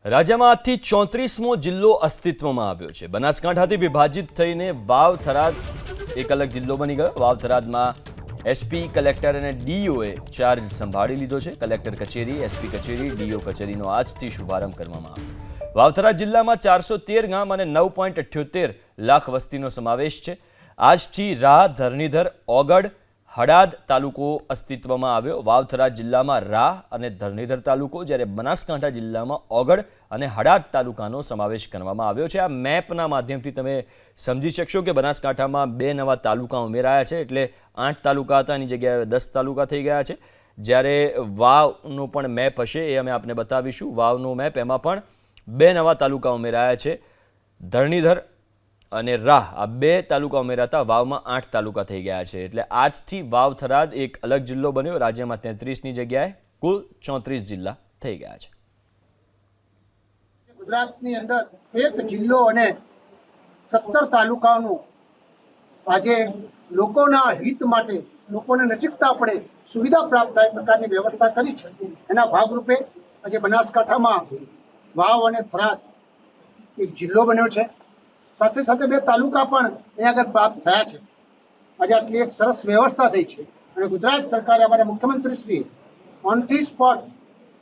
રાજ્યમાં આજથી 34મો જિલ્લો અસ્તિત્વમાં આવ્યો છે। બનાસકાંઠાથી વિભાજિત થઈને વાવ થરાદ એક અલગ જિલ્લો બની ગયો। વાવ થરાદમાં એસપી કલેક્ટર અને ડીઓએ ચાર્જ સંભાળી લીધો છે। કલેક્ટર કચેરી, એસપી કચેરી, ડીઓ કચેરીનો આજથી શુભારંભ કરવામાં આવ્યો। વાવ થરાદ જિલ્લામાં 413 ગામ અને 9.78 લાખ વસ્તીનો સમાવેશ છે। આજથી રા, ધરણીધર, ઓગડ, હડાદ તાલુકો અસ્તિત્વમાં આવ્યો। વાવ થરાદ જિલ્લામાં રા અને ધરણીધર તાલુકો, જ્યારે બનાસકાંઠા જિલ્લામાં ઓગડ અને હડાદ તાલુકાનો સમાવેશ કરવામાં આવ્યો છે। આ મેપના માધ્યમથી તમે સમજી શકશો કે બનાસકાંઠામાં 2 નવા તાલુકા ઉમેરાયા છે, એટલે 8 તાલુકા હતા એની જગ્યાએ 10 તાલુકા થઈ ગયા છે। જ્યારે વાવનો પણ મેપ હશે એ અમે આપને બતાવીશું। વાવનો મેપ, એમાં પણ 2 નવા તાલુકા ઉમેરાયા છે। ધરણીધર અને રાહ આ 2 તાલુકા ઉમેરાતા વાવમાં 8 તાલુકા થઈ ગયા છે। એટલે આજથી વાવ થરાદ એક અલગ જિલ્લો બન્યો। રાજ્યમાં 33ની જગ્યાએ કુલ 34 જિલ્લા થઈ ગયા છે। ગુજરાતની અંદર એક જિલ્લો અને 17 તાલુકાઓનું આજે લોકોના હિત માટે, લોકોને નજીકતા પડે, સુવિધા પ્રાપ્ત થાય પ્રકારની વ્યવસ્થા કરી છે। એના ભાગરૂપે આજે બનાસકાંઠામાં વાવ અને થરાદ એક જિલ્લો બન્યો છે। સાથે સાથે 2 તાલુકા પણ અહીંયા આગળ પ્રાપ્ત થયા છે। આજે આટલી એક સરસ વ્યવસ્થા થઈ છે અને ગુજરાત સરકારે, અમારા મુખ્યમંત્રી શ્રી ઓન ધી સ્પોટ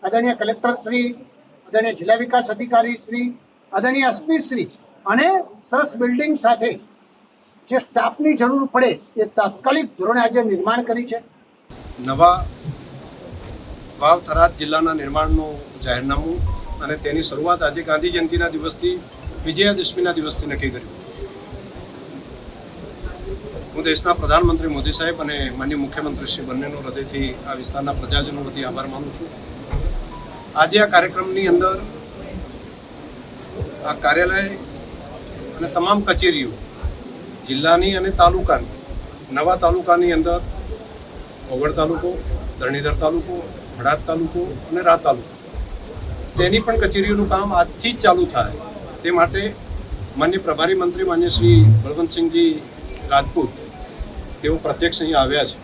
આદરણીય કલેક્ટર શ્રી, આદરણીય જિલ્લા વિકાસ અધિકારી શ્રી, આદરણીય એસપી શ્રી અને સરસ બિલ્ડિંગ સાથે જે સ્ટાફની જરૂર પડે એ તાત્કાલિક ધોરણે આજે નિર્માણ કરી છે। નવા વાવ થરાદ જિલ્લાના નિર્માણનું જાહેરનામું અને તેની શરૂઆત આજે ગાંધી જયંતિના દિવસથી, વિજયાદશમીના દિવસથી નક્કી કર્યું। હું દેશના પ્રધાનમંત્રી મોદી સાહેબ અને માનનીય મુખ્યમંત્રી શ્રી બંનેનો હૃદયથી આ વિસ્તારના પ્રજાજનો વતી આભાર માનું છું। આજે આ કાર્યક્રમની અંદર આ કાર્યાલય અને તમામ કચેરીઓ જિલ્લાની અને તાલુકાની, નવા તાલુકાની અંદર ઓગડ તાલુકો, ધરણીધર તાલુકો, હડાદ તાલુકો અને રા તાલુકો, તેની પણ કચેરીઓનું કામ આજથી જ ચાલુ થાય તે માટે માન્ય પ્રભારી મંત્રી માન્ય શ્રી બળવંતસિંહજી રાજપૂત તેઓ પ્રત્યક્ષ અહીંયા આવ્યા છે।